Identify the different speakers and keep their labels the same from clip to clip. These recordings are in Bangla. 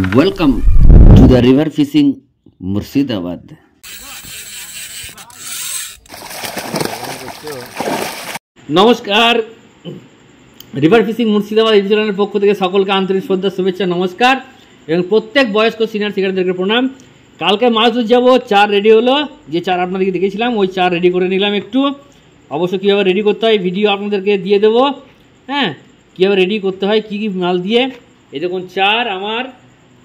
Speaker 1: Welcome to the river fishing Murshidabad. নমস্কার, রিভার ফিশিং মুর্শিদাবাদ ইউটিউব চ্যানেলের পক্ষ থেকে সকলকে আন্তরিক শ্রদ্ধা, শুভেচ্ছা, নমস্কার এবং প্রত্যেক বয়স্ক সিনিয়র শিকারীদেরকে প্রণাম। কালকে মাছ ধরতে যাবো, চার রেডি হলো, যে চার আপনাদেরকে দেখেছিলাম ওই চার রেডি করে নিলাম। একটু অবশ্য কীভাবে রেডি করতে হয় ভিডিও আপনাদেরকে দিয়ে দেবো। হ্যাঁ, কীভাবে রেডি করতে হয়, কী কী মাল দিয়ে। এই দেখুন চার আমার,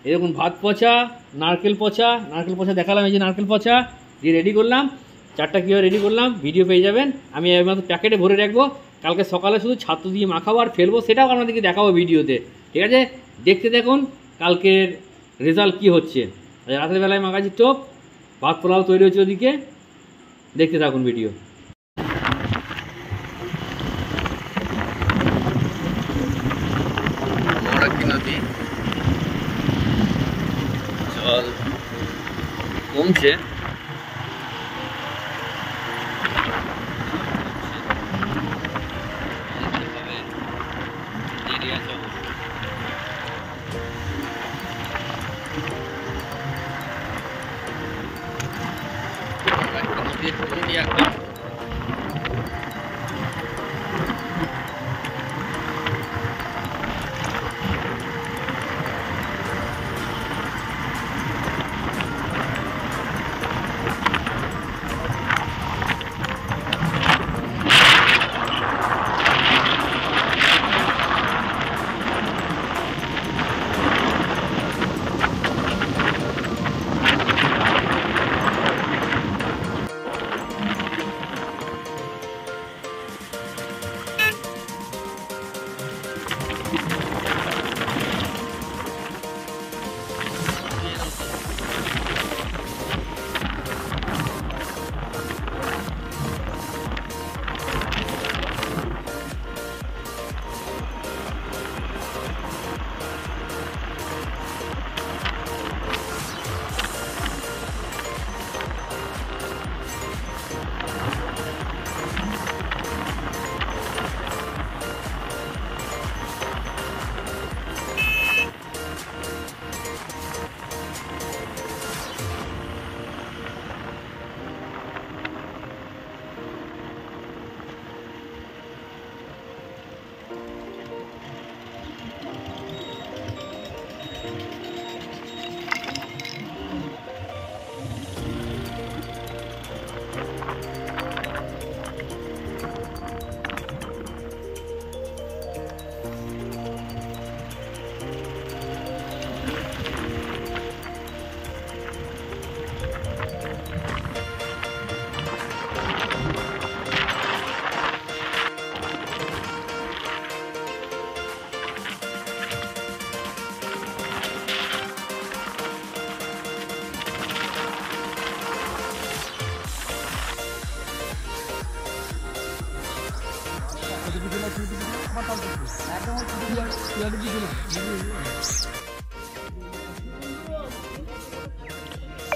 Speaker 1: এই দেখুন ভাত পচা, নারকেল পচা দেখালাম, এই যে নারকেল পচা দিয়ে রেডি করলাম। চারটা কীভাবে রেডি করলাম ভিডিও পেয়ে যাবেন। আমি এবার প্যাকেটে ভরে রাখবো, কালকে সকালে শুধু ছাতু দিয়ে মাখাবো আর ফেলবো, সেটাও আপনাদেরকে দেখাবো ভিডিওতে। ঠিক আছে, দেখতে দেখুন কালকের রেজাল্ট কী হচ্ছে। রাতের বেলায় মাখাচ্ছি টোপ, ভাত পোলাও তৈরি হচ্ছে ওদিকে, দেখতে থাকুন ভিডিও। নদী জল কমছে,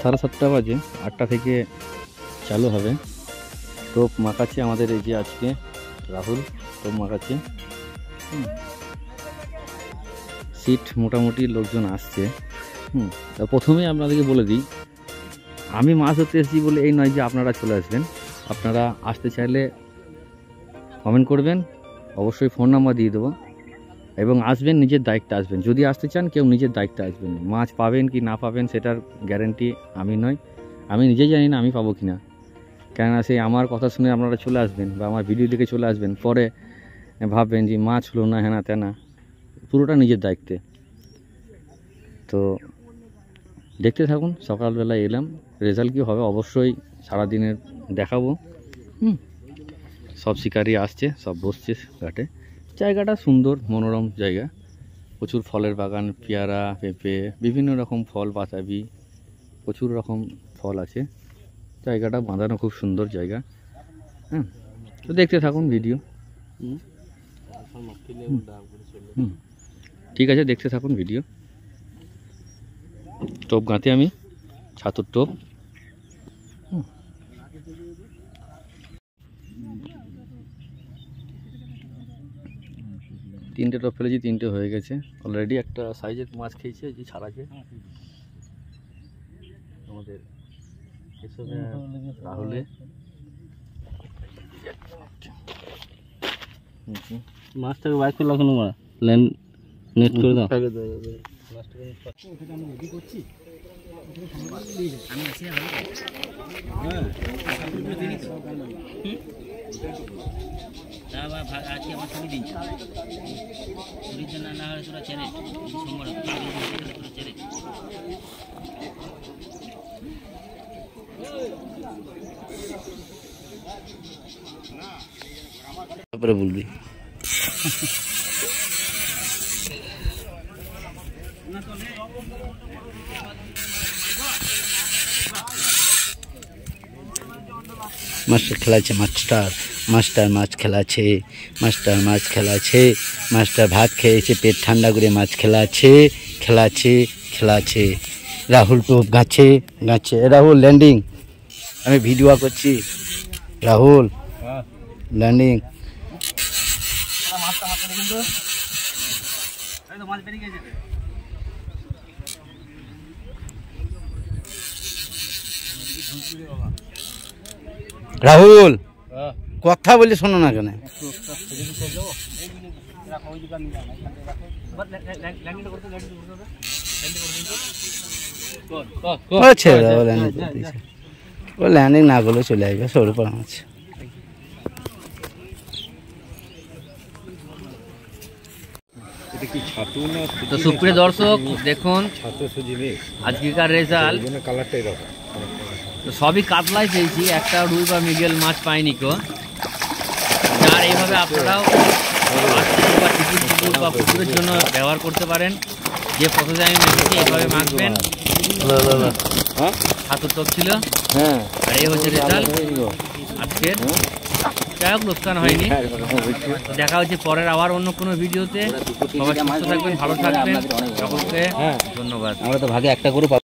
Speaker 1: সাড়ে 7টা বাজে, 8টা থেকে চালু হবে। টোপ মাখাচ্ছে আমাদের এই যে আজকে রাহুল টোপ মাখাচ্ছে। সিট মোটামুটি লোকজন আসছে। তা প্রথমেই আপনাদেরকে বলে দিই, আমি মাছ ধরতে এসেছি বলে এই নয় যে আপনারা চলে আসবেন। আপনারা আসতে চাইলে কমেন্ট করবেন, অবশ্যই ফোন নাম্বার দিয়ে দেবো, এবং আসবেন নিজের দায়িত্বে আসবেন। যদি আসতে চান কেউ নিজের দায়িত্বে আসবেন। মাছ পাবেন কি না পাবেন সেটার গ্যারেন্টি আমি নয়, আমি নিজেই জানি না আমি পাবো কি না। কেননা সেই আমার কথা শুনে আপনারা চলে আসবেন বা আমার ভিডিও দেখে চলে আসবেন, পরে ভাববেন যে মাছ হলো না, হ্যাঁ না তেনা। পুরোটা নিজের দায়িত্বে। তো দেখতে থাকুন, সকালবেলায় এলাম, রেজাল্ট কী হবে অবশ্যই সারাদিনের দেখাবো। সব শিকারি আসছে, সব বসছে ঘাটে। জায়গাটা সুন্দর, মনোরম জায়গা, প্রচুর ফলের বাগান, পেয়ারা, পেঁপে, বিভিন্ন রকম ফল, বাতাবি, প্রচুর রকম ফল আছে। জায়গাটা বাঁধানো, খুব সুন্দর জায়গা। তো দেখতে থাকুন ভিডিও। ঠিক আছে, দেখতে থাকুন ভিডিও। টোপ গাঁতে আমি, ছাতুর টোপ। 3টে টপ ফেলেছি, 3টে হয়ে গেছে অলরেডি। একটা সাইজের মাছ খেয়েছে যে ছাড়াকে আমাদের এসবে রাহুলে।
Speaker 2: মাছটাকে বাইক করে লাগানো ল্যান্ড নেট করে দাও। আজকে আমার ছবি দিন ছবির জন্য না হয় তোরা চ্যানেল তোরা চ্যানেল তারপরে বলবি। মাস্টার খেলাছে, মাস্টার মাছ খেলাছে, মাস্টার মাছ খেলাছে, মাস্টার ভাত খেয়েছে, পেট ঠান্ডা করে মাছ খেলাছে। রাহুল টোপ গাছে। রাহুল ল্যান্ডিং, আমি ভিডিও করছি। রাহুল ল্যান্ডিং। রাহুল কথা বলি শোনো না কেন? ও ল্যান্ডিং না করলে চলে আসবে, সরু পড়া মাছ।
Speaker 1: তো সুপ্রিয় দর্শক দেখুন আজকেকার রেজাল্ট, তো সবই কাতলাই পেয়েছি, একটা রুই বা মৃগেল মাছ পাইনি কো। আর এইভাবে আপনারাও বা টিকিট পুকুর বা পুকুরের জন্য ব্যবহার করতে পারেন। যে প্রসেসে আমি মেখেছি এইভাবে মাখবেন। ছাতুর টক ছিল, আর এই হচ্ছে রেজাল্ট আজকের। যাই হোক, লোকসান হয়নি। দেখা হচ্ছে পরের আবার অন্য কোনো ভিডিওতে। সবাই সুস্থ থাকবেন, ভালো থাকবেন, সকলকে ধন্যবাদ। আমরা তো ভাগে একটা করে